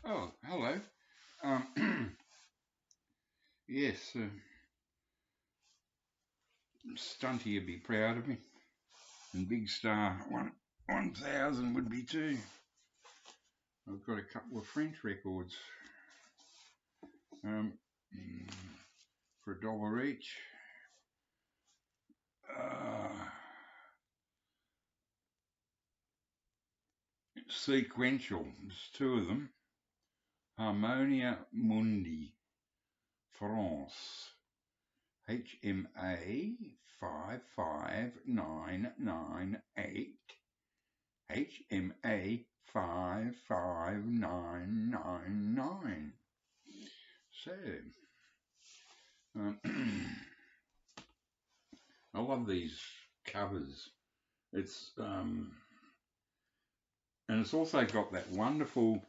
Oh, hello. Um, yes, Stunty would be proud of me, and Big Star 1000 would be too. I've got a couple of French records um, for $1 each. Uh, Sequential, there's two of them. Harmonia Mundi, France. HMA 55998. HMA 55999. So, um, I love these covers. It's and it's also got that wonderful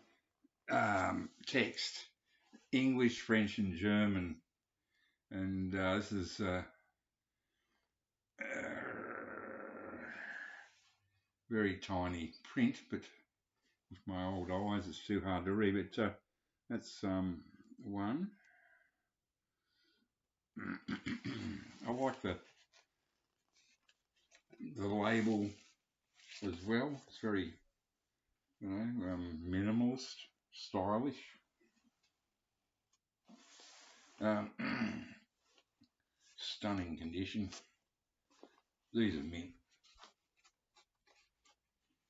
text, English, French, and German. And this is very tiny print, but with my old eyes, it's too hard to read. But that's one. I like the label as well. It's very, minimalist, stylish. Um, Stunning condition. These are mint.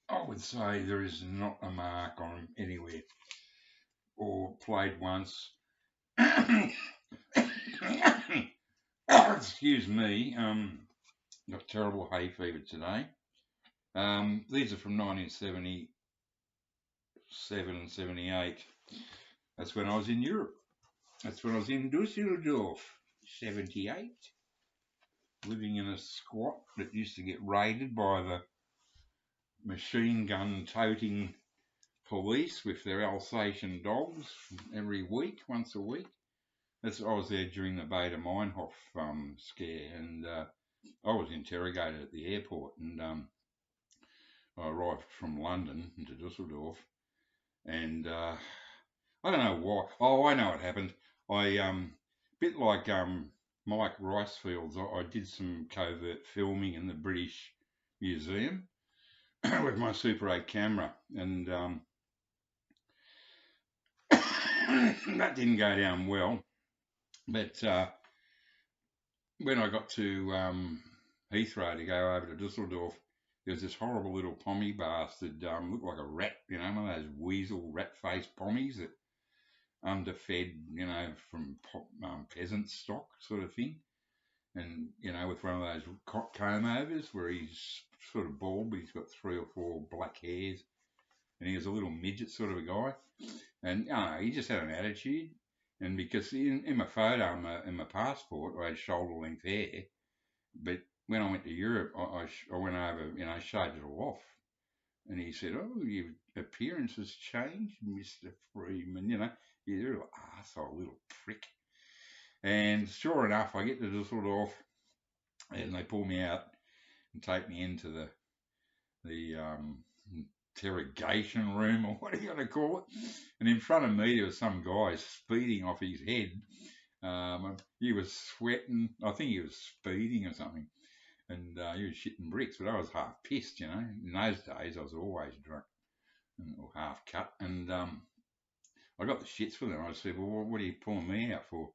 I would say there is not a mark on them anywhere, or played once. Excuse me. Got terrible hay fever today. These are from 1977 and 78. That's when I was in Europe. That's when I was in Dusseldorf, 78, living in a squat that used to get raided by the machine gun toting police with their Alsatian dogs every week, once a week. I was there during the Baader Meinhof scare, and I was interrogated at the airport, and I arrived from London into Dusseldorf, and I don't know why. Oh, I know what happened. I bit like Mike Ricefields. I did some covert filming in the British Museum with my Super 8 camera, and that didn't go down well. But when I got to Heathrow to go over to Dusseldorf, there was this horrible little pommy bastard, looked like a rat, one of those weasel rat-faced pommies that underfed, from peasant stock sort of thing. And, with one of those comb overs where he's sort of bald, but he's got 3 or 4 black hairs. And he was a little midget sort of a guy. And he just had an attitude. And because in my photo, in my passport, I had shoulder length hair. But when I went to Europe, I went over, shaved it all off. And he said, "Oh, your appearance has changed, Mr. Freeman. You're a little arsehole, little prick." And sure enough, I get to Dusseldorf, and they pull me out and take me into the interrogation room, or what are you going to call it? And in front of me, there was some guy speeding off his head. He was sweating. I think he was speeding or something. And he was shitting bricks, but I was half pissed, In those days, I was always drunk or half cut. And I got the shits for them. I said, "Well, what are you pulling me out for?"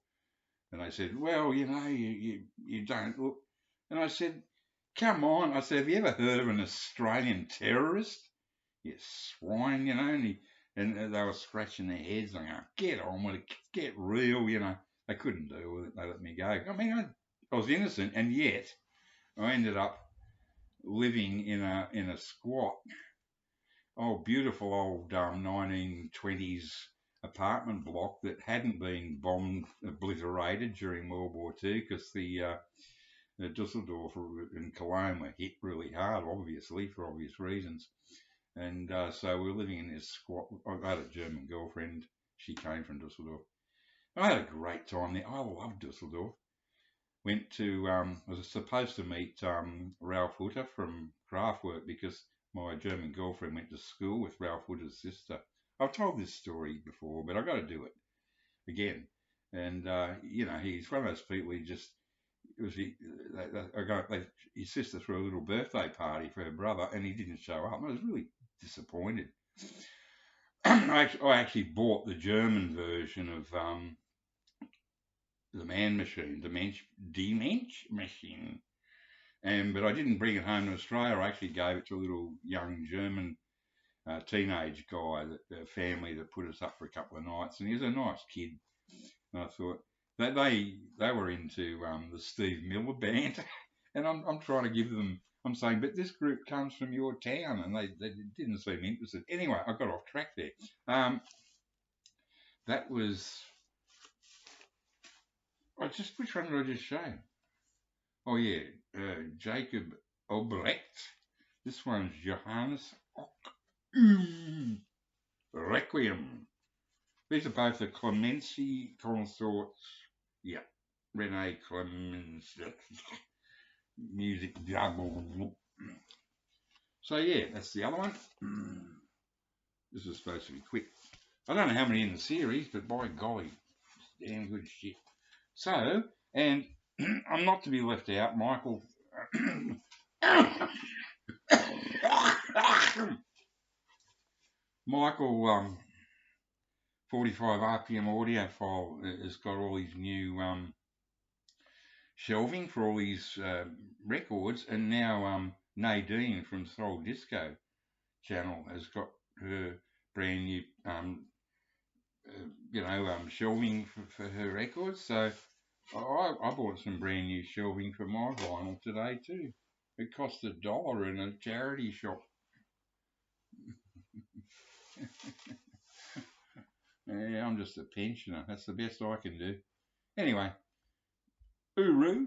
And they said, "Well, you don't look." And I said, "Come on." I said, "Have you ever heard of an Australian terrorist? You swine, and they were scratching their heads and going, "Get on with it, get real," They couldn't deal with it. They let me go. I mean, I was innocent, and yet I ended up living in a squat, beautiful old 1920s apartment block that hadn't been bombed, obliterated during World War II, because the Dusseldorf and Cologne were hit really hard, obviously, for obvious reasons. And so we were living in this squat. I had a German girlfriend. She came from Dusseldorf. I had a great time there. I loved Dusseldorf. Went to, I was supposed to meet Ralph Hutter from Kraftwerk, because my German girlfriend went to school with Ralph Hutter's sister. I've told this story before, but I've got to do it again. And he's one of those people. He just it was he, I got his sister threw a little birthday party for her brother, and he didn't show up. I was really disappointed. I actually bought the German version of the Man Machine, the Mensch Machine, but I didn't bring it home to Australia. I actually gave it to a little young German teenage guy, a family that put us up for a couple of nights, and he was a nice kid. And I thought that they were into the Steve Miller Band, and I'm trying to give them. I'm saying, but this group comes from your town, and they didn't seem interested. Anyway, I got off track there. That was which one did I just show? Oh yeah, Jacob Obrecht. This one's Johannes Requiem. These are both the Clemency consorts. Yeah, Rene Clemens. Music double. So yeah, that's the other one. This is supposed to be quick. I don't know how many in the series, but by golly, damn good shit. So, and I'm not to be left out, Michael. Michael 45 RPM audiophile has got all these new shelving for all these records, and now Nadine from Soul Disco channel has got her brand new shelving for her records. So I bought some brand new shelving for my vinyl today too. It cost $1 in a charity shop. Yeah, I'm just a pensioner. That's the best I can do. Anyway, hooroo.